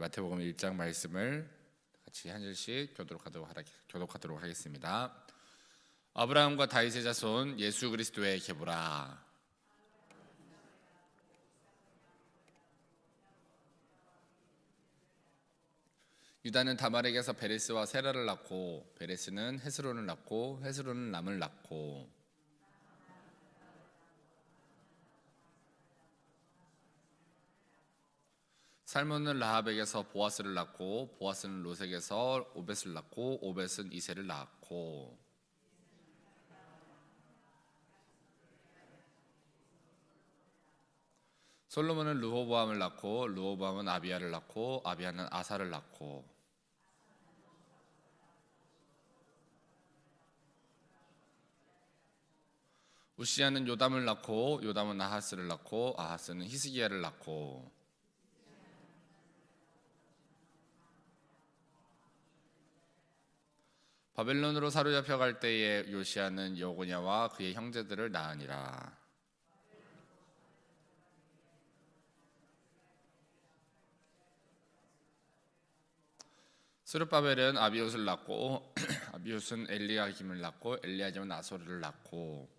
마태복음 1장 말씀을 같이 한 절씩 교독하도록 하겠습니다. 아브라함과 다윗의 자손 예수 그리스도의 계보라. 유다는 다말에게서 베레스와 세라를 낳고, 베레스는 헤스론을 낳고, 헤스론은 람을 낳고, 살몬은 라합에게서 보아스를 낳고, 보아스는 롯에게서 오벳을 낳고, 오벳은 이새를 낳고, 솔로몬은 르호보암을 낳고, 르호보암은 아비야를 낳고, 아비야는 아사를 낳고, 우시야는 요담을 낳고, 요담은 아하스를 낳고, 아하스는 히스기야를 낳고, 바벨론으로 사로잡혀갈 때에 요시야는 여고냐와 그의 형제들을 낳으니라. 스룹바벨은 아비옷을 낳고, 아비옷은 엘리야김을 낳고, 엘리야김은 아소르를 낳고,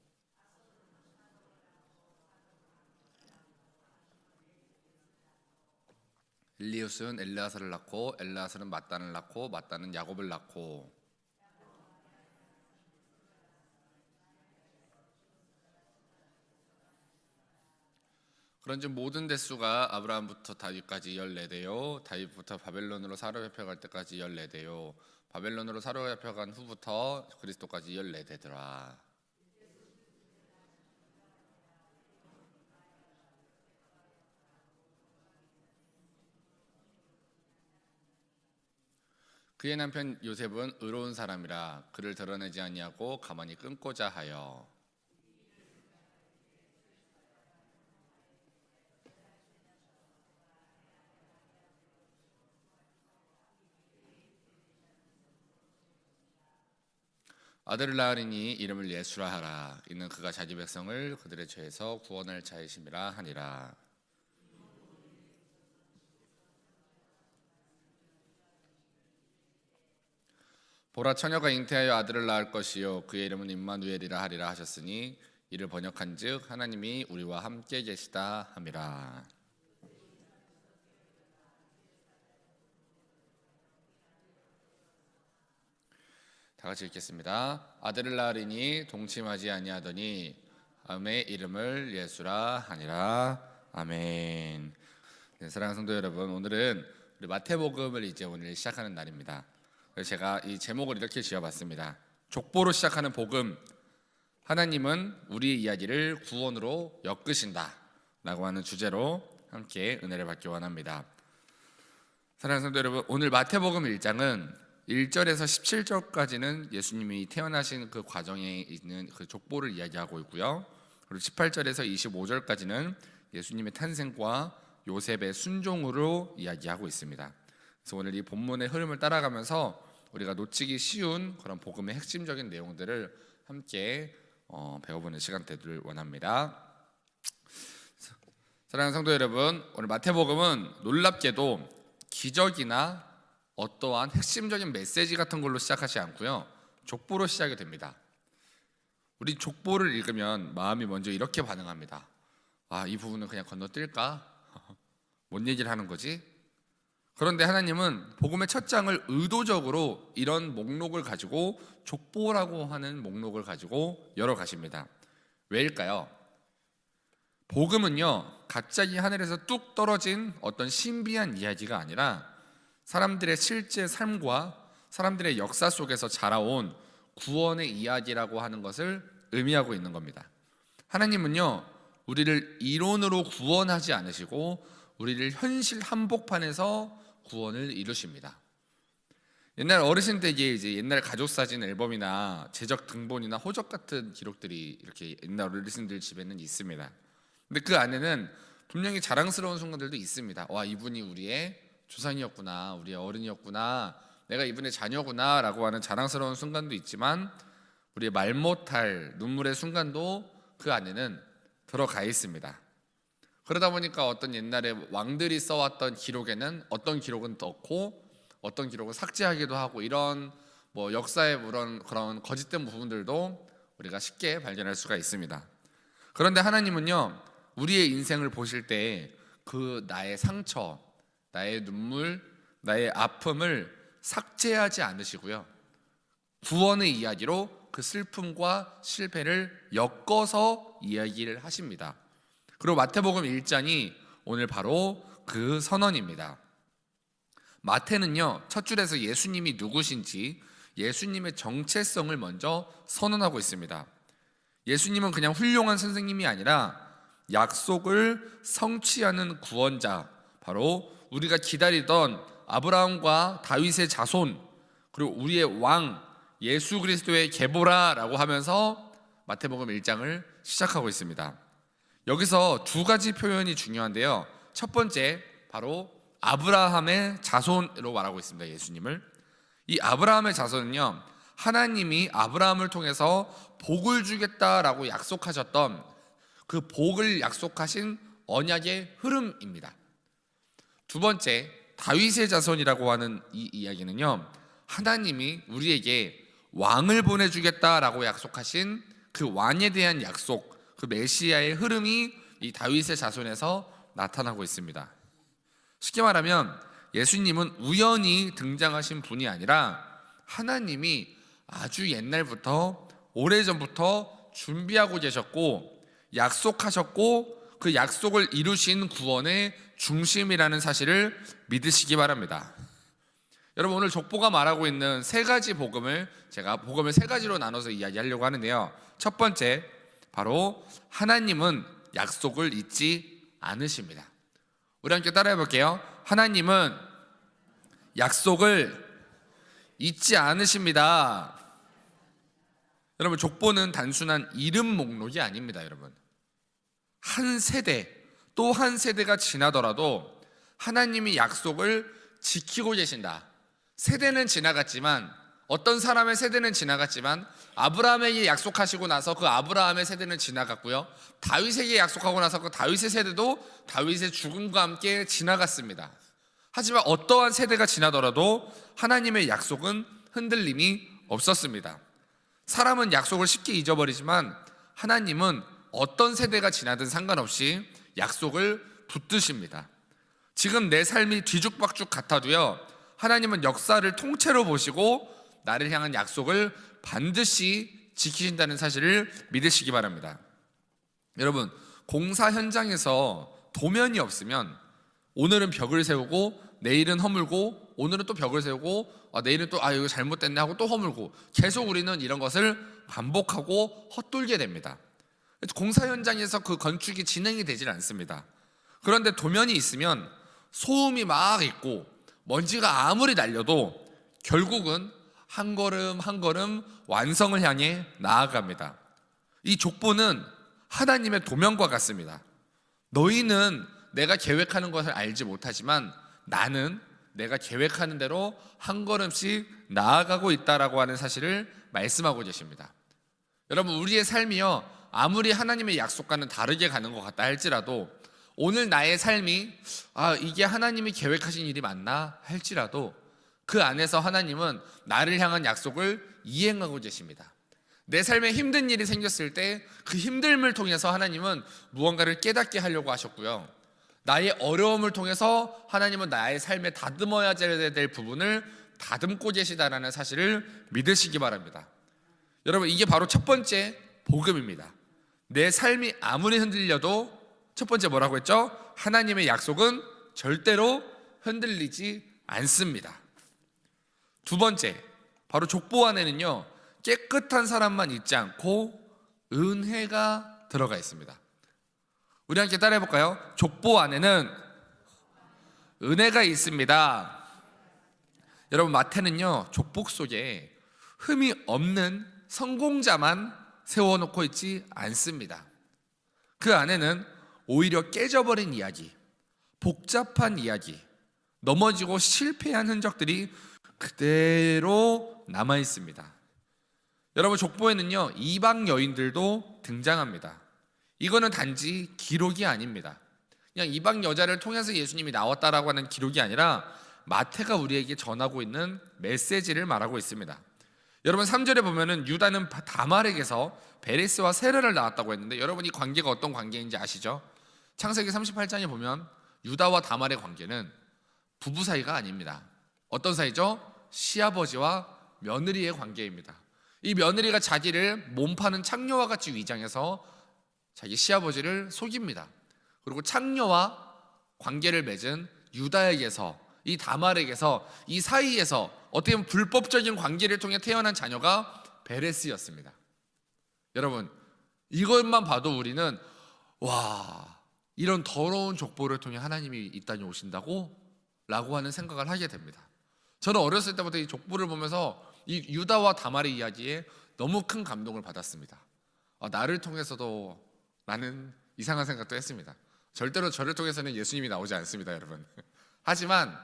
엘리우스는 엘르아사를 낳고, 엘르아사는 mat단을 낳고, mat단은 야곱을 낳고, 그런즉 모든 대수가 아브라함부터 다윗까지 14대요, 다윗부터 바벨론으로 사로잡혀갈 때까지 14대요, 바벨론으로 사로잡혀간 후부터 그리스도까지 14대더라. 그의 남편 요셉은 의로운 사람이라 그를 드러내지 아니하고 가만히 끊고자 하여 아들을 낳으리니 이름을 예수라 하라. 이는 그가 자기 백성을 그들의 죄에서 구원할 자이심이라 하니라. 보라, 처녀가 잉태하여 아들을 낳을 것이요 그의 이름은 임마누엘이라 하리라 하셨으니 이를 번역한즉 하나님이 우리와 함께 계시다 함이라. 다 같이 읽겠습니다. 아들을 낳으리니 동침하지 아니하더니 아음의 이름을 예수라 하니라. 아멘. 네, 사랑하는 성도 여러분, 오늘은 우리 마태복음을 이제 오늘 시작하는 날입니다. 그래서 제가 이 제목을 이렇게 지어봤습니다. 족보로 시작하는 복음, 하나님은 우리의 이야기를 구원으로 엮으신다 라고 하는 주제로 함께 은혜를 받기 원합니다. 사랑하는 성도 여러분, 오늘 마태복음 1장은 1절에서 17절까지는 예수님이 태어나신 그 과정에 있는 그 족보를 이야기하고 있고요, 그리고 18절에서 25절까지는 예수님의 탄생과 요셉의 순종으로 이야기하고 있습니다. 그래서 오늘 이 본문의 흐름을 따라가면서 우리가 놓치기 쉬운 그런 복음의 핵심적인 내용들을 함께 배워보는 시간 되기를 원합니다. 사랑하는 성도 여러분, 오늘 마태복음은 놀랍게도 기적이나 어떠한 핵심적인 메시지 같은 걸로 시작하지 않고요, 족보로 시작이 됩니다. 우리 족보를 읽으면 마음이 먼저 이렇게 반응합니다. 아, 이 부분은 그냥 건너뛸까? 뭔 얘기를 하는 거지? 그런데 하나님은 복음의 첫 장을 의도적으로 이런 목록을 가지고, 족보라고 하는 목록을 가지고 열어가십니다. 왜일까요? 복음은요, 갑자기 하늘에서 뚝 떨어진 어떤 신비한 이야기가 아니라 사람들의 실제 삶과 사람들의 역사 속에서 자라온 구원의 이야기라고 하는 것을 의미하고 있는 겁니다. 하나님은요, 우리를 이론으로 구원하지 않으시고 우리를 현실 한복판에서 구원을 이루십니다. 옛날 어르신 댁에 이제 옛날 가족 사진 앨범이나 제적 등본이나 호적 같은 기록들이 이렇게 옛날 어르신들 집에는 있습니다. 근데 그 안에는 분명히 자랑스러운 순간들도 있습니다. 와, 이분이 우리의 조상이었구나, 우리의 어른이었구나, 내가 이분의 자녀구나 라고 하는 자랑스러운 순간도 있지만, 우리의 말 못할 눈물의 순간도 그 안에는 들어가 있습니다. 그러다 보니까 어떤 옛날에 왕들이 써왔던 기록에는 어떤 기록은 넣고 어떤 기록은 삭제하기도 하고, 이런 역사의 그런 거짓된 부분들도 우리가 쉽게 발견할 수가 있습니다. 그런데 하나님은요, 우리의 인생을 보실 때 그 나의 상처, 나의 눈물, 나의 아픔을 삭제하지 않으시고요, 구원의 이야기로 그 슬픔과 실패를 엮어서 이야기를 하십니다. 그리고 마태복음 1장이 오늘 바로 그 선언입니다. 마태는요, 첫 줄에서 예수님이 누구신지, 예수님의 정체성을 먼저 선언하고 있습니다. 예수님은 그냥 훌륭한 선생님이 아니라 약속을 성취하는 구원자, 바로 우리가 기다리던 아브라함과 다윗의 자손, 그리고 우리의 왕 예수 그리스도의 계보라라고 하면서 마태복음 1장을 시작하고 있습니다. 여기서 두 가지 표현이 중요한데요, 첫 번째 바로 아브라함의 자손으로 말하고 있습니다. 예수님을. 이 아브라함의 자손은요, 하나님이 아브라함을 통해서 복을 주겠다라고 약속하셨던 그 복을 약속하신 언약의 흐름입니다. 두 번째, 다윗의 자손이라고 하는 이 이야기는요, 하나님이 우리에게 왕을 보내주겠다라고 약속하신 그 왕에 대한 약속, 그 메시아의 흐름이 이 다윗의 자손에서 나타나고 있습니다. 쉽게 말하면 예수님은 우연히 등장하신 분이 아니라 하나님이 아주 옛날부터, 오래전부터 준비하고 계셨고 약속하셨고, 그 약속을 이루신 구원의 중심이라는 사실을 믿으시기 바랍니다. 여러분, 오늘 족보가 말하고 있는 세 가지 복음을 제가 복음을 세 가지로 나눠서 이야기하려고 하는데요, 첫 번째, 바로 하나님은 약속을 잊지 않으십니다. 우리 함께 따라해 볼게요. 하나님은 약속을 잊지 않으십니다. 여러분, 족보는 단순한 이름 목록이 아닙니다. 여러분, 한 세대 또 한 세대가 지나더라도 하나님이 약속을 지키고 계신다. 세대는 지나갔지만, 어떤 사람의 세대는 지나갔지만 아브라함에게 약속하시고 나서 그 아브라함의 세대는 지나갔고요, 다윗에게 약속하고 나서 그 다윗의 세대도 다윗의 죽음과 함께 지나갔습니다. 하지만 어떠한 세대가 지나더라도 하나님의 약속은 흔들림이 없었습니다. 사람은 약속을 쉽게 잊어버리지만 하나님은 어떤 세대가 지나든 상관없이 약속을 붙드십니다. 지금 내 삶이 뒤죽박죽 같아도요, 하나님은 역사를 통째로 보시고 나를 향한 약속을 반드시 지키신다는 사실을 믿으시기 바랍니다. 여러분, 공사 현장에서 도면이 없으면 오늘은 벽을 세우고 내일은 허물고, 오늘은 또 벽을 세우고 내일은 또 이거 잘못됐네 하고 또 허물고, 계속 우리는 이런 것을 반복하고 헛돌게 됩니다. 공사 현장에서 그 건축이 진행이 되질 않습니다. 그런데 도면이 있으면 소음이 막 있고 먼지가 아무리 날려도 결국은 한 걸음 한 걸음 완성을 향해 나아갑니다. 이 족보는 하나님의 도면과 같습니다. 너희는 내가 계획하는 것을 알지 못하지만 나는 내가 계획하는 대로 한 걸음씩 나아가고 있다라고 하는 사실을 말씀하고 계십니다. 여러분, 우리의 삶이요, 아무리 하나님의 약속과는 다르게 가는 것 같다 할지라도, 오늘 나의 삶이 이게 하나님이 계획하신 일이 맞나 할지라도 그 안에서 하나님은 나를 향한 약속을 이행하고 계십니다. 내 삶에 힘든 일이 생겼을 때 그 힘듦을 통해서 하나님은 무언가를 깨닫게 하려고 하셨고요, 나의 어려움을 통해서 하나님은 나의 삶에 다듬어야 될 부분을 다듬고 계시다라는 사실을 믿으시기 바랍니다. 여러분, 이게 바로 첫 번째 복음입니다. 내 삶이 아무리 흔들려도 첫 번째 뭐라고 했죠? 하나님의 약속은 절대로 흔들리지 않습니다. 두 번째, 바로 족보 안에는요, 깨끗한 사람만 있지 않고 은혜가 들어가 있습니다. 우리 함께 따라해 볼까요? 족보 안에는 은혜가 있습니다. 여러분, 마태는요, 족보 속에 흠이 없는 성공자만 세워놓고 있지 않습니다. 그 안에는 오히려 깨져버린 이야기, 복잡한 이야기, 넘어지고 실패한 흔적들이 그대로 남아 있습니다. 여러분, 족보에는요, 이방 여인들도 등장합니다. 이거는 단지 기록이 아닙니다. 그냥 이방 여자를 통해서 예수님이 나왔다라고 하는 기록이 아니라 마태가 우리에게 전하고 있는 메시지를 말하고 있습니다. 여러분 3절에 보면은 유다는 다말에게서 베레스와 세라를 낳았다고 했는데, 여러분 이 관계가 어떤 관계인지 아시죠? 창세기 38장에 보면 유다와 다말의 관계는 부부 사이가 아닙니다. 어떤 사이죠? 시아버지와 며느리의 관계입니다. 이 며느리가 자기를 몸파는 창녀와 같이 위장해서 자기 시아버지를 속입니다. 그리고 창녀와 관계를 맺은 유다에게서, 이 다말에게서, 이 사이에서 어떻게 보면 불법적인 관계를 통해 태어난 자녀가 베레스였습니다. 여러분 이것만 봐도 우리는 와, 이런 더러운 족보를 통해 하나님이 이 땅에 오신다고? 라고 하는 생각을 하게 됩니다. 저는 어렸을 때부터 이 족보를 보면서 이 유다와 다말의 이야기에 너무 큰 감동을 받았습니다. 나를 통해서도 나는 이상한 생각도 했습니다. 절대로 저를 통해서는 예수님이 나오지 않습니다, 여러분. 하지만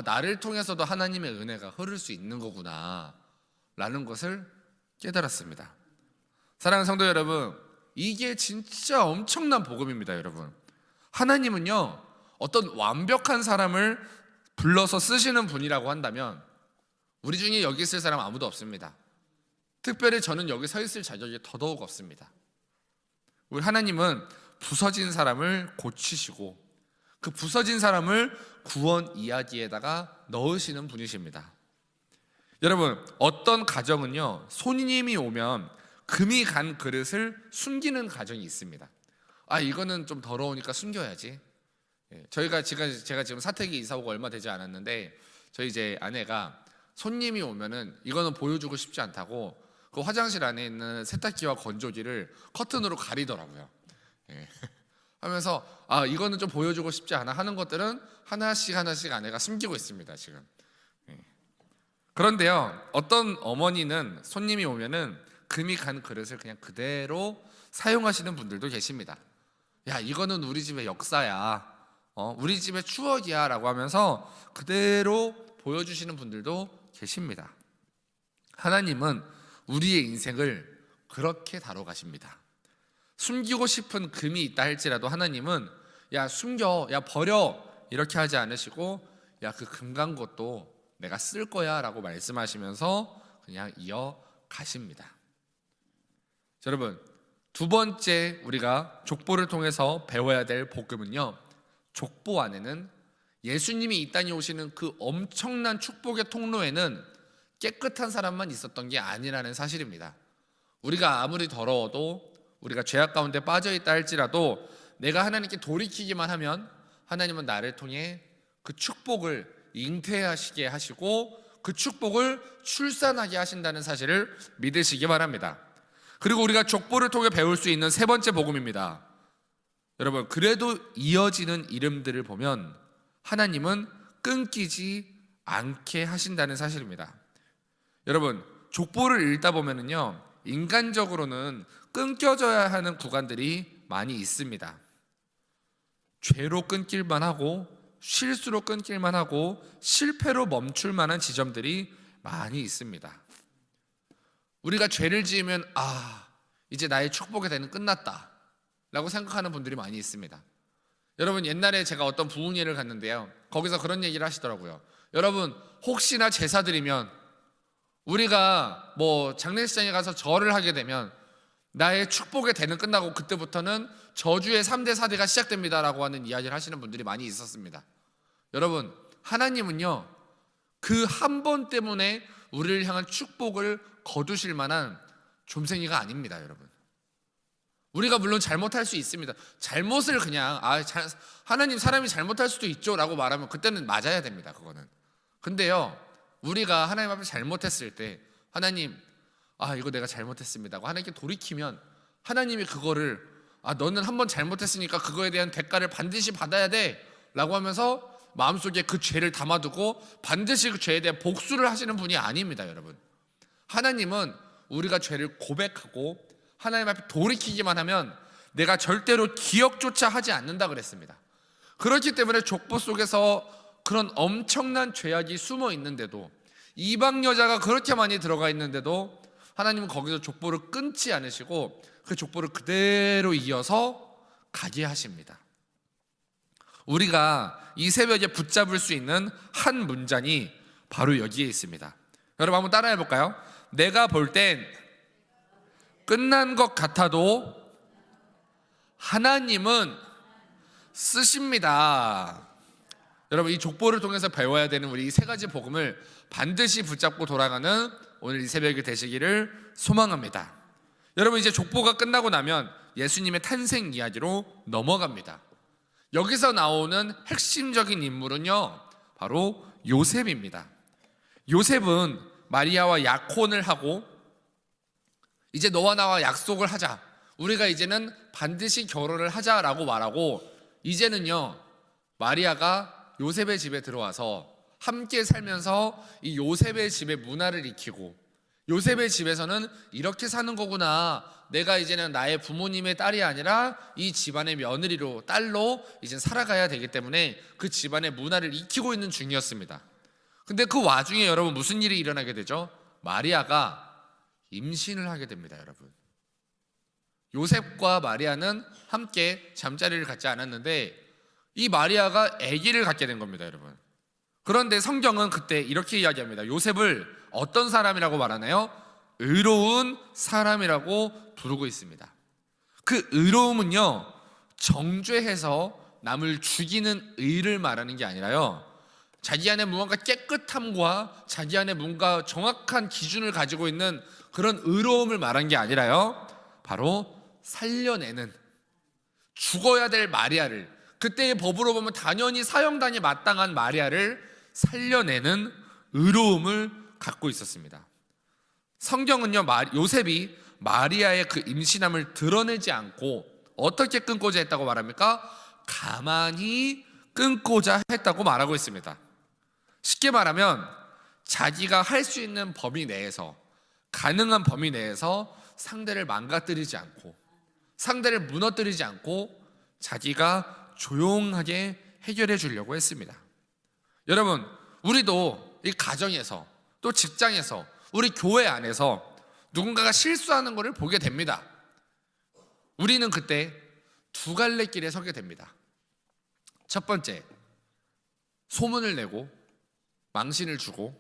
나를 통해서도 하나님의 은혜가 흐를 수 있는 거구나 라는 것을 깨달았습니다. 사랑하는 성도 여러분, 이게 진짜 엄청난 복음입니다. 여러분, 하나님은요 어떤 완벽한 사람을 불러서 쓰시는 분이라고 한다면 우리 중에 여기 있을 사람 아무도 없습니다. 특별히 저는 여기 서 있을 자격이 더더욱 없습니다. 우리 하나님은 부서진 사람을 고치시고 그 부서진 사람을 구원 이야기에다가 넣으시는 분이십니다. 여러분 어떤 가정은요 손님이 오면 금이 간 그릇을 숨기는 가정이 있습니다. 이거는 좀 더러우니까 숨겨야지. 제가 지금 사택에 이사 오고 얼마 되지 않았는데 저희 이제 아내가 손님이 오면은 이거는 보여주고 싶지 않다고 그 화장실 안에 있는 세탁기와 건조기를 커튼으로 가리더라고요. 하면서 이거는 좀 보여주고 싶지 않아 하는 것들은 하나씩 아내가 숨기고 있습니다 지금. 그런데요 어떤 어머니는 손님이 오면은 금이 간 그릇을 그냥 그대로 사용하시는 분들도 계십니다. 야, 이거는 우리 집의 역사야, 우리 집의 추억이야 라고 하면서 그대로 보여주시는 분들도 계십니다. 하나님은 우리의 인생을 그렇게 다뤄가십니다. 숨기고 싶은 금이 있다 할지라도 하나님은 야 숨겨, 야 버려 이렇게 하지 않으시고 야 그 금 간 것도 내가 쓸 거야 라고 말씀하시면서 그냥 이어가십니다. 여러분 두 번째 우리가 족보를 통해서 배워야 될 복음은요, 족보 안에는 예수님이 이 땅에 오시는 그 엄청난 축복의 통로에는 깨끗한 사람만 있었던 게 아니라는 사실입니다. 우리가 아무리 더러워도, 우리가 죄악 가운데 빠져있다 할지라도 내가 하나님께 돌이키기만 하면 하나님은 나를 통해 그 축복을 잉태하시게 하시고 그 축복을 출산하게 하신다는 사실을 믿으시기 바랍니다. 그리고 우리가 족보를 통해 배울 수 있는 세 번째 복음입니다. 여러분 그래도 이어지는 이름들을 보면 하나님은 끊기지 않게 하신다는 사실입니다. 여러분 족보를 읽다 보면은요 인간적으로는 끊겨져야 하는 구간들이 많이 있습니다. 죄로 끊길만 하고 실수로 끊길만 하고 실패로 멈출 만한 지점들이 많이 있습니다. 우리가 죄를 지으면 이제 나의 축복의 대는 끝났다 라고 생각하는 분들이 많이 있습니다. 여러분 옛날에 제가 어떤 부흥회를 갔는데요 거기서 그런 얘기를 하시더라고요. 여러분 혹시나 제사 드리면 우리가 장례식장에 가서 절을 하게 되면 나의 축복의 대는 끝나고 그때부터는 저주의 3대 4대가 시작됩니다 라고 하는 이야기를 하시는 분들이 많이 있었습니다. 여러분 하나님은요 그 한 번 때문에 우리를 향한 축복을 거두실 만한 좀생이가 아닙니다. 여러분 우리가 물론 잘못할 수 있습니다. 잘못을 그냥 하나님 사람이 잘못할 수도 있죠 라고 말하면 그때는 맞아야 됩니다. 그거는. 근데요 우리가 하나님 앞에 잘못했을 때 하나님 이거 내가 잘못했습니다 하고 하나님께 돌이키면 하나님이 그거를 너는 한번 잘못했으니까 그거에 대한 대가를 반드시 받아야 돼 라고 하면서 마음속에 그 죄를 담아두고 반드시 그 죄에 대한 복수를 하시는 분이 아닙니다. 여러분 하나님은 우리가 죄를 고백하고 하나님 앞에 돌이키기만 하면 내가 절대로 기억조차 하지 않는다 그랬습니다. 그렇기 때문에 족보 속에서 그런 엄청난 죄악이 숨어 있는데도, 이방 여자가 그렇게 많이 들어가 있는데도 하나님은 거기서 족보를 끊지 않으시고 그 족보를 그대로 이어서 가게 하십니다. 우리가 이 새벽에 붙잡을 수 있는 한 문장이 바로 여기에 있습니다. 여러분 한번 따라해 볼까요? 내가 볼 땐 끝난 것 같아도 하나님은 쓰십니다. 여러분 이 족보를 통해서 배워야 되는 우리 이 세 가지 복음을 반드시 붙잡고 돌아가는 오늘 이 새벽이 되시기를 소망합니다. 여러분 이제 족보가 끝나고 나면 예수님의 탄생 이야기로 넘어갑니다. 여기서 나오는 핵심적인 인물은요 바로 요셉입니다. 요셉은 마리아와 약혼을 하고 이제 너와 나와 약속을 하자, 우리가 이제는 반드시 결혼을 하자라고 말하고, 이제는요 마리아가 요셉의 집에 들어와서 함께 살면서 이 요셉의 집의 문화를 익히고, 요셉의 집에서는 이렇게 사는 거구나, 내가 이제는 나의 부모님의 딸이 아니라 이 집안의 며느리로, 딸로 이제 살아가야 되기 때문에 그 집안의 문화를 익히고 있는 중이었습니다. 근데 그 와중에 여러분 무슨 일이 일어나게 되죠? 마리아가 임신을 하게 됩니다. 여러분, 요셉과 마리아는 함께 잠자리를 갖지 않았는데 이 마리아가 아기를 갖게 된 겁니다. 여러분, 그런데 성경은 그때 이렇게 이야기합니다. 요셉을 어떤 사람이라고 말하나요? 의로운 사람이라고 부르고 있습니다. 그 의로움은요 정죄해서 남을 죽이는 의를 말하는 게 아니라요, 자기 안에 무언가 깨끗함과 자기 안에 뭔가 정확한 기준을 가지고 있는 그런 의로움을 말한 게 아니라요, 바로 살려내는, 죽어야 될 마리아를, 그때의 법으로 보면 당연히 사형단이 마땅한 마리아를 살려내는 의로움을 갖고 있었습니다. 성경은요 요셉이 마리아의 그 임신함을 드러내지 않고 어떻게 끊고자 했다고 말합니까? 가만히 끊고자 했다고 말하고 있습니다. 쉽게 말하면 자기가 할 수 있는 범위 내에서, 가능한 범위 내에서 상대를 망가뜨리지 않고, 상대를 무너뜨리지 않고 자기가 조용하게 해결해 주려고 했습니다. 여러분, 우리도 이 가정에서, 또 직장에서, 우리 교회 안에서 누군가가 실수하는 것을 보게 됩니다. 우리는 그때 두 갈래 길에 서게 됩니다. 첫 번째, 소문을 내고 망신을 주고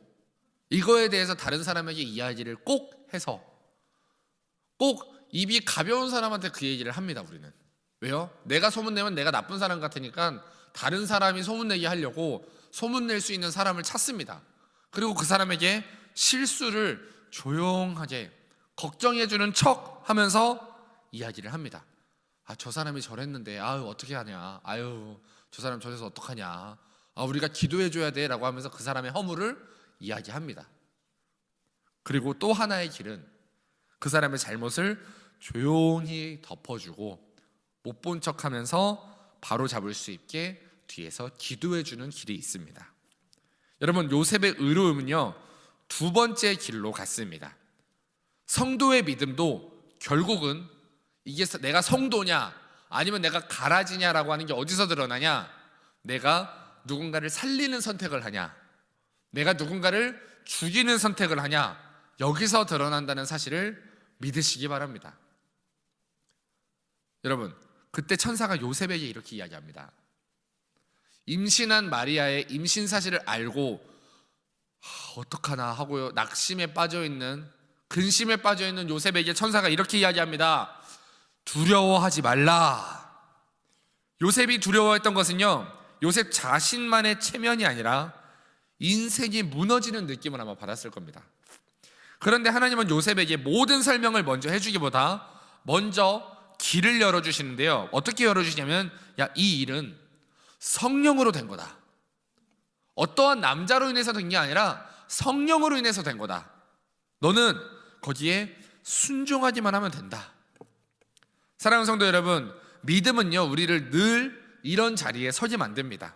이거에 대해서 다른 사람에게 이야기를 꼭 해서, 꼭 입이 가벼운 사람한테 그 얘기를 합니다. 우리는 왜요? 내가 소문내면 내가 나쁜 사람 같으니까 다른 사람이 소문내게 하려고 소문낼 수 있는 사람을 찾습니다. 그리고 그 사람에게 실수를 조용하게 걱정해주는 척 하면서 이야기를 합니다. 저 사람이 저랬는데 어떻게 하냐, 저 사람 저래서 어떡하냐, 우리가 기도해줘야 돼 라고 하면서 그 사람의 허물을 이야기합니다. 그리고 또 하나의 길은 그 사람의 잘못을 조용히 덮어주고 못 본 척하면서 바로 잡을 수 있게 뒤에서 기도해주는 길이 있습니다. 여러분, 요셉의 의로움은요 두 번째 길로 갔습니다. 성도의 믿음도 결국은 이게 내가 성도냐 아니면 내가 가라지냐라고 하는 게 어디서 드러나냐? 내가 누군가를 살리는 선택을 하냐, 내가 누군가를 죽이는 선택을 하냐, 여기서 드러난다는 사실을 믿으시기 바랍니다. 여러분, 그때 천사가 요셉에게 이렇게 이야기합니다. 임신한 마리아의 임신 사실을 알고 어떡하나 하고요 낙심에 빠져있는, 근심에 빠져있는 요셉에게 천사가 이렇게 이야기합니다. 두려워하지 말라. 요셉이 두려워했던 것은요 요셉 자신만의 체면이 아니라 인생이 무너지는 느낌을 아마 받았을 겁니다. 그런데 하나님은 요셉에게 모든 설명을 먼저 해주기보다 먼저 길을 열어주시는데요, 어떻게 열어주시냐면, 이 일은 성령으로 된 거다. 어떠한 남자로 인해서 된 게 아니라 성령으로 인해서 된 거다. 너는 거기에 순종하기만 하면 된다. 사랑하는 성도 여러분, 믿음은요 우리를 늘 이런 자리에 서게 만듭니다.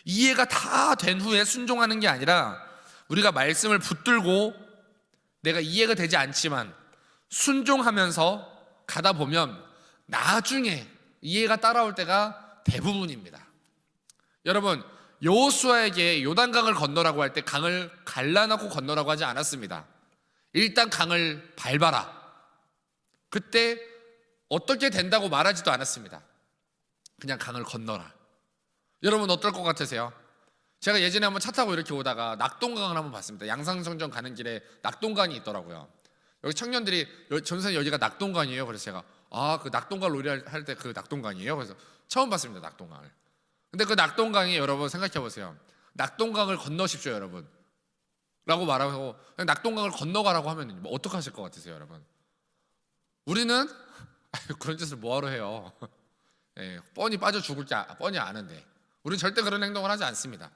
이해가 다 된 후에 순종하는 게 아니라, 우리가 말씀을 붙들고 내가 이해가 되지 않지만 순종하면서 가다 보면 나중에 이해가 따라올 때가 대부분입니다. 여러분, 여호수아에게 요단강을 건너라고 할 때 강을 갈라놓고 건너라고 하지 않았습니다. 일단 강을 밟아라. 그때 어떻게 된다고 말하지도 않았습니다. 그냥 강을 건너라. 여러분 어떨 것 같으세요? 제가 예전에 한번 차 타고 이렇게 오다가 낙동강을 한번 봤습니다. 양산정정 가는 길에 낙동강이 있더라고요. 여기 청년들이 전선생 여기가 낙동강이에요. 그래서 제가 그 낙동강 놀이할 때 그 낙동강이에요. 그래서 처음 봤습니다. 낙동강을. 근데 그 낙동강이 여러분 생각해 보세요. 낙동강을 건너십시오 여러분 라고 말하고 그냥 낙동강을 건너가라고 하면 뭐 어떻게 하실 것 같으세요 여러분? 우리는 그런 짓을 뭐하러 해요. 예, 뻔히 빠져 죽을 게 뻔히 아는데 우리는 절대 그런 행동을 하지 않습니다.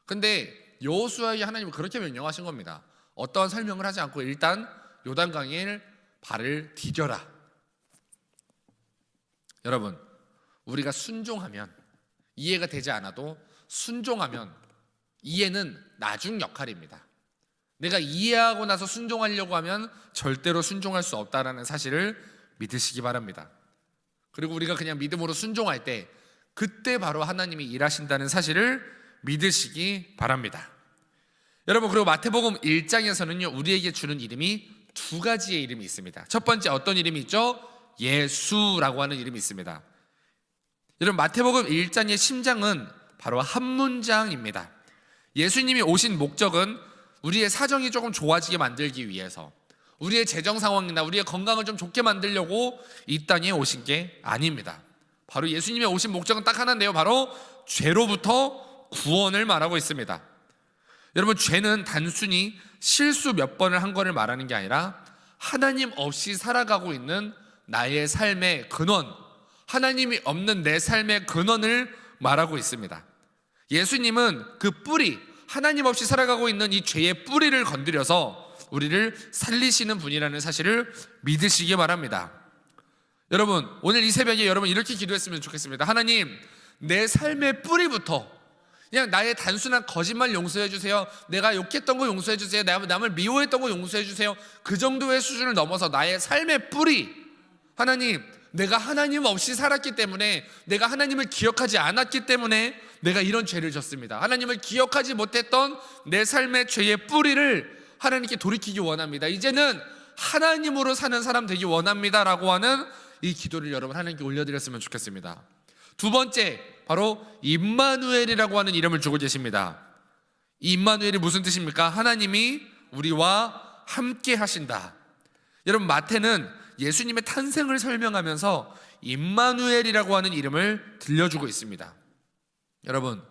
근데 여호수아에게 하나님은 그렇게 명령하신 겁니다. 어떠한 설명을 하지 않고 일단 요단강에 발을 디뎌라. 여러분, 우리가 순종하면, 이해가 되지 않아도 순종하면 이해는 나중 역할입니다. 내가 이해하고 나서 순종하려고 하면 절대로 순종할 수 없다는 사실을 믿으시기 바랍니다. 그리고 우리가 그냥 믿음으로 순종할 때 그때 바로 하나님이 일하신다는 사실을 믿으시기 바랍니다. 여러분, 그리고 마태복음 1장에서는요 우리에게 주는 이름이 두 가지의 이름이 있습니다. 첫 번째 어떤 이름이 있죠? 예수라고 하는 이름이 있습니다. 여러분, 마태복음 1장의 심장은 바로 한 문장입니다. 예수님이 오신 목적은 우리의 사정이 조금 좋아지게 만들기 위해서, 우리의 재정 상황이나 우리의 건강을 좀 좋게 만들려고 이 땅에 오신 게 아닙니다. 바로 예수님의 오신 목적은 딱 하나인데요, 바로 죄로부터 구원을 말하고 있습니다. 여러분, 죄는 단순히 실수 몇 번을 한 거를 말하는 게 아니라 하나님 없이 살아가고 있는 나의 삶의 근원, 하나님이 없는 내 삶의 근원을 말하고 있습니다. 예수님은 그 뿌리, 하나님 없이 살아가고 있는 이 죄의 뿌리를 건드려서 우리를 살리시는 분이라는 사실을 믿으시기 바랍니다. 여러분, 오늘 이 새벽에 여러분 이렇게 기도했으면 좋겠습니다. 하나님, 내 삶의 뿌리부터 그냥 나의 단순한 거짓말 용서해 주세요. 내가 욕했던 거 용서해 주세요. 내가 남을 미워했던 거 용서해 주세요. 그 정도의 수준을 넘어서 나의 삶의 뿌리, 하나님, 내가 하나님 없이 살았기 때문에, 내가 하나님을 기억하지 않았기 때문에 내가 이런 죄를 졌습니다. 하나님을 기억하지 못했던 내 삶의 죄의 뿌리를 하나님께 돌이키기 원합니다. 이제는 하나님으로 사는 사람 되기 원합니다라고 하는 이 기도를 여러분 하나님께 올려드렸으면 좋겠습니다. 두 번째, 바로 임마누엘이라고 하는 이름을 주고 계십니다. 이 임마누엘이 무슨 뜻입니까? 하나님이 우리와 함께 하신다. 여러분, 마태는 예수님의 탄생을 설명하면서 임마누엘이라고 하는 이름을 들려주고 있습니다. 여러분,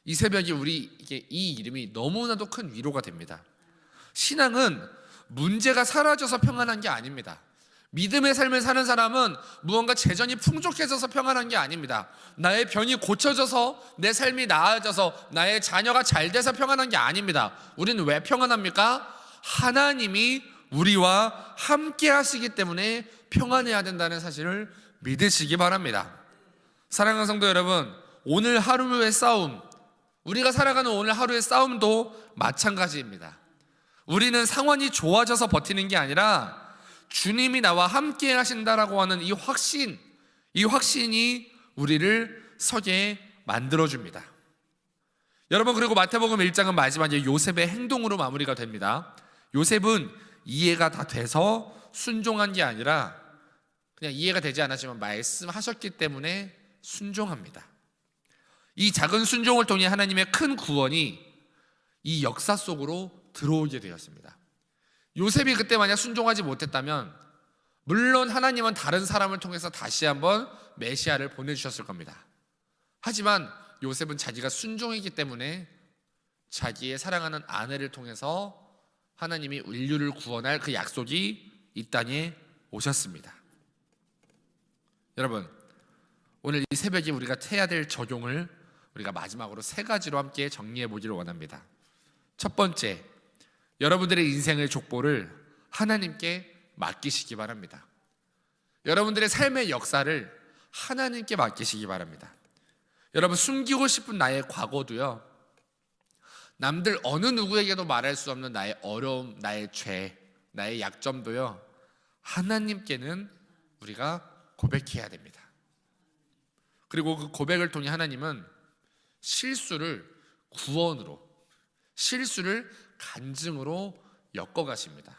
이 새벽에 우리에게 이 이름이 너무나도 큰 위로가 됩니다. 신앙은 문제가 사라져서 평안한 게 아닙니다. 믿음의 삶을 사는 사람은 무언가 재정이 풍족해져서 평안한 게 아닙니다. 나의 병이 고쳐져서, 내 삶이 나아져서, 나의 자녀가 잘 돼서 평안한 게 아닙니다. 우리는 왜 평안합니까? 하나님이 우리와 함께 하시기 때문에 평안해야 된다는 사실을 믿으시기 바랍니다. 사랑하는 성도 여러분, 오늘 하루의 싸움, 우리가 살아가는 오늘 하루의 싸움도 마찬가지입니다. 우리는 상황이 좋아져서 버티는 게 아니라 주님이 나와 함께 하신다라고 하는 이 확신이 우리를 서게 만들어줍니다. 여러분, 그리고 마태복음 1장은 마지막에 요셉의 행동으로 마무리가 됩니다. 요셉은 이해가 다 돼서 순종한 게 아니라 그냥 이해가 되지 않았지만 말씀하셨기 때문에 순종합니다. 이 작은 순종을 통해 하나님의 큰 구원이 이 역사 속으로 들어오게 되었습니다. 요셉이 그때 만약 순종하지 못했다면 물론 하나님은 다른 사람을 통해서 다시 한번 메시아를 보내주셨을 겁니다. 하지만 요셉은 자기가 순종했기 때문에 자기의 사랑하는 아내를 통해서 하나님이 인류를 구원할 그 약속이 이 땅에 오셨습니다. 여러분, 오늘 이 새벽에 우리가 해야 될 적용을 우리가 마지막으로 세 가지로 함께 정리해 보기를 원합니다. 첫 번째, 여러분들의 인생의 족보를 하나님께 맡기시기 바랍니다. 여러분들의 삶의 역사를 하나님께 맡기시기 바랍니다. 여러분, 숨기고 싶은 나의 과거도요, 남들 어느 누구에게도 말할 수 없는 나의 어려움, 나의 죄, 나의 약점도요, 하나님께는 우리가 고백해야 됩니다. 그리고 그 고백을 통해 하나님은 실수를 구원으로, 실수를 간증으로 엮어가십니다.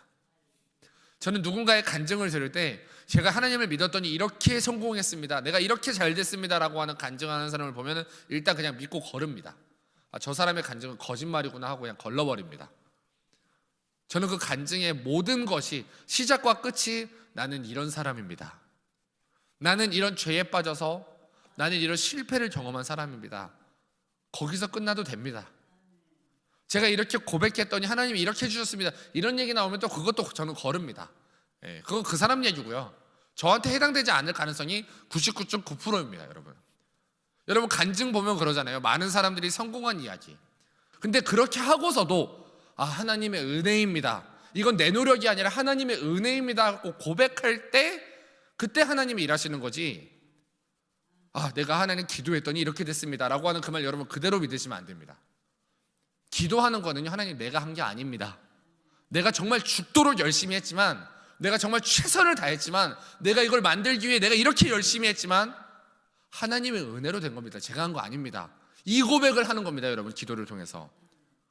저는 누군가의 간증을 들을 때 제가 하나님을 믿었더니 이렇게 성공했습니다, 내가 이렇게 잘 됐습니다 라고 하는 간증하는 사람을 보면 일단 그냥 믿고 거릅니다. 저 사람의 간증은 거짓말이구나 하고 그냥 걸러버립니다. 저는 그 간증의 모든 것이 시작과 끝이 나는 이런 사람입니다, 나는 이런 죄에 빠져서 나는 이런 실패를 경험한 사람입니다, 거기서 끝나도 됩니다. 제가 이렇게 고백했더니 하나님이 이렇게 해주셨습니다, 이런 얘기 나오면 또 그것도 저는 거릅니다. 그건 그 사람 얘기고요, 저한테 해당되지 않을 가능성이 99.9%입니다. 여러분 간증 보면 그러잖아요. 많은 사람들이 성공한 이야기. 근데 그렇게 하고서도 하나님의 은혜입니다, 이건 내 노력이 아니라 하나님의 은혜입니다 하고 고백할 때 그때 하나님이 일하시는 거지, 내가 하나님 기도했더니 이렇게 됐습니다 라고 하는 그 말 여러분 그대로 믿으시면 안 됩니다. 기도하는 거는요, 하나님 내가 한 게 아닙니다, 내가 정말 죽도록 열심히 했지만, 내가 정말 최선을 다했지만, 내가 이걸 만들기 위해 내가 이렇게 열심히 했지만 하나님의 은혜로 된 겁니다, 제가 한 거 아닙니다. 이 고백을 하는 겁니다. 여러분 기도를 통해서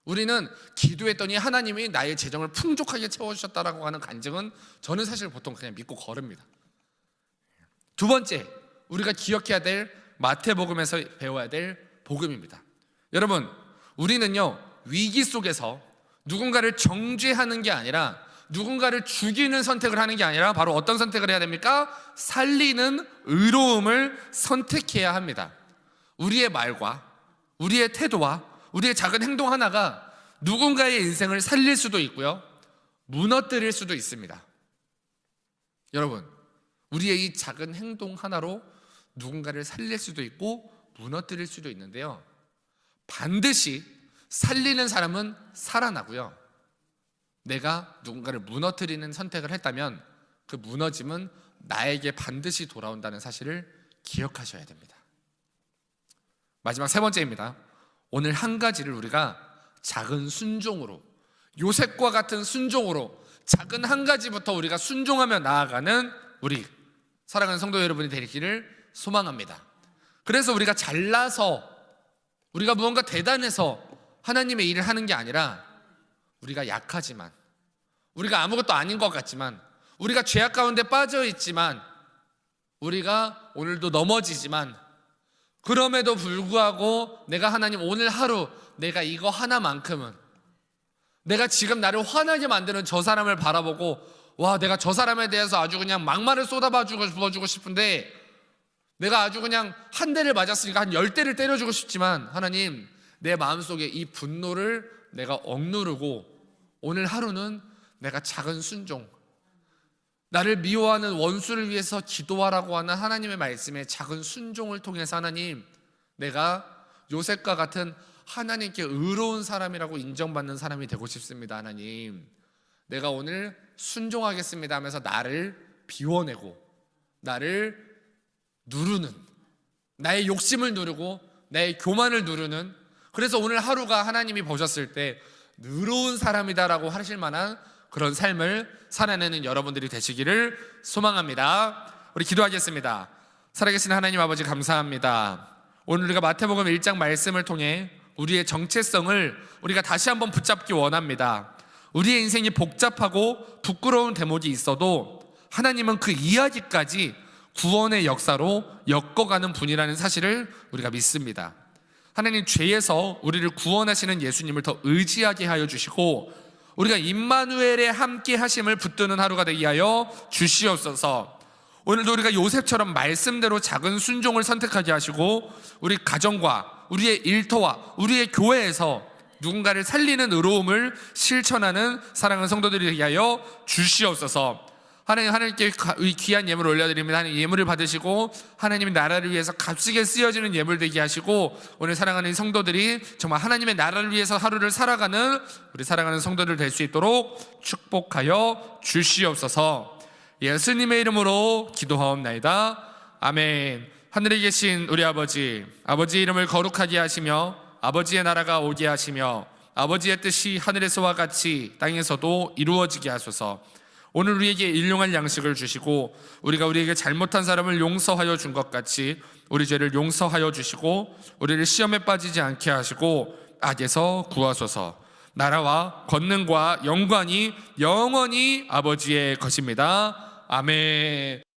우리는 기도했더니 하나님이 나의 재정을 풍족하게 채워주셨다라고 하는 간증은 저는 사실 보통 그냥 믿고 거릅니다. 두 번째, 우리가 기억해야 될 마태복음에서 배워야 될 복음입니다. 여러분 우리는요, 위기 속에서 누군가를 정죄하는 게 아니라, 누군가를 죽이는 선택을 하는 게 아니라 바로 어떤 선택을 해야 됩니까? 살리는 의로움을 선택해야 합니다. 우리의 말과 우리의 태도와 우리의 작은 행동 하나가 누군가의 인생을 살릴 수도 있고요, 무너뜨릴 수도 있습니다. 여러분 우리의 이 작은 행동 하나로 누군가를 살릴 수도 있고 무너뜨릴 수도 있는데요, 반드시 살리는 사람은 살아나고요, 내가 누군가를 무너뜨리는 선택을 했다면 그 무너짐은 나에게 반드시 돌아온다는 사실을 기억하셔야 됩니다. 마지막 세 번째입니다. 오늘 한 가지를 우리가 작은 순종으로, 요셉과 같은 순종으로 작은 한 가지부터 우리가 순종하며 나아가는 우리 사랑하는 성도 여러분이 되기를 소망합니다. 그래서 우리가 잘나서, 우리가 무언가 대단해서 하나님의 일을 하는 게 아니라, 우리가 약하지만, 우리가 아무것도 아닌 것 같지만, 우리가 죄악 가운데 빠져 있지만, 우리가 오늘도 넘어지지만, 그럼에도 불구하고 내가 하나님 오늘 하루 내가 이거 하나만큼은, 내가 지금 나를 화나게 만드는 저 사람을 바라보고 내가 저 사람에 대해서 아주 그냥 막말을 쏟아부어주고 싶은데, 내가 아주 그냥 한 대를 맞았으니까 한 10대를 때려주고 싶지만, 하나님 내 마음속에 이 분노를 내가 억누르고 오늘 하루는 내가 작은 순종, 나를 미워하는 원수를 위해서 기도하라고 하는 하나님의 말씀에 작은 순종을 통해서 하나님, 내가 요셉과 같은 하나님께 의로운 사람이라고 인정받는 사람이 되고 싶습니다. 하나님 내가 오늘 순종하겠습니다 하면서 나를 비워내고 나를 누르는, 나의 욕심을 누르고 나의 교만을 누르는, 그래서 오늘 하루가 하나님이 보셨을 때 의로운 사람이다라고 하실 만한 그런 삶을 살아내는 여러분들이 되시기를 소망합니다. 우리 기도하겠습니다. 살아계신 하나님 아버지 감사합니다. 오늘 우리가 마태복음 1장 말씀을 통해 우리의 정체성을 우리가 다시 한번 붙잡기 원합니다. 우리의 인생이 복잡하고 부끄러운 대목이 있어도 하나님은 그 이야기까지 구원의 역사로 엮어가는 분이라는 사실을 우리가 믿습니다. 하나님, 죄에서 우리를 구원하시는 예수님을 더 의지하게 하여 주시고 우리가 임마누엘의 함께 하심을 붙드는 하루가 되게 하여 주시옵소서. 오늘도 우리가 요셉처럼 말씀대로 작은 순종을 선택하게 하시고 우리 가정과 우리의 일터와 우리의 교회에서 누군가를 살리는 의로움을 실천하는 사랑하는 성도들이 되게 하여 주시옵소서. 하나님께 귀한 예물을 올려드립니다. 하나님 예물을 받으시고 하나님의 나라를 위해서 값지게 쓰여지는 예물 되게 하시고 오늘 사랑하는 성도들이 정말 하나님의 나라를 위해서 하루를 살아가는 우리 사랑하는 성도들 될 수 있도록 축복하여 주시옵소서. 예수님의 이름으로 기도하옵나이다. 아멘. 하늘에 계신 우리 아버지, 아버지의 이름을 거룩하게 하시며 아버지의 나라가 오게 하시며 아버지의 뜻이 하늘에서와 같이 땅에서도 이루어지게 하소서. 오늘 우리에게 일용할 양식을 주시고 우리가 우리에게 잘못한 사람을 용서하여 준 것 같이 우리 죄를 용서하여 주시고 우리를 시험에 빠지지 않게 하시고 악에서 구하소서. 나라와 권능과 영광이 영원히 아버지의 것입니다. 아멘.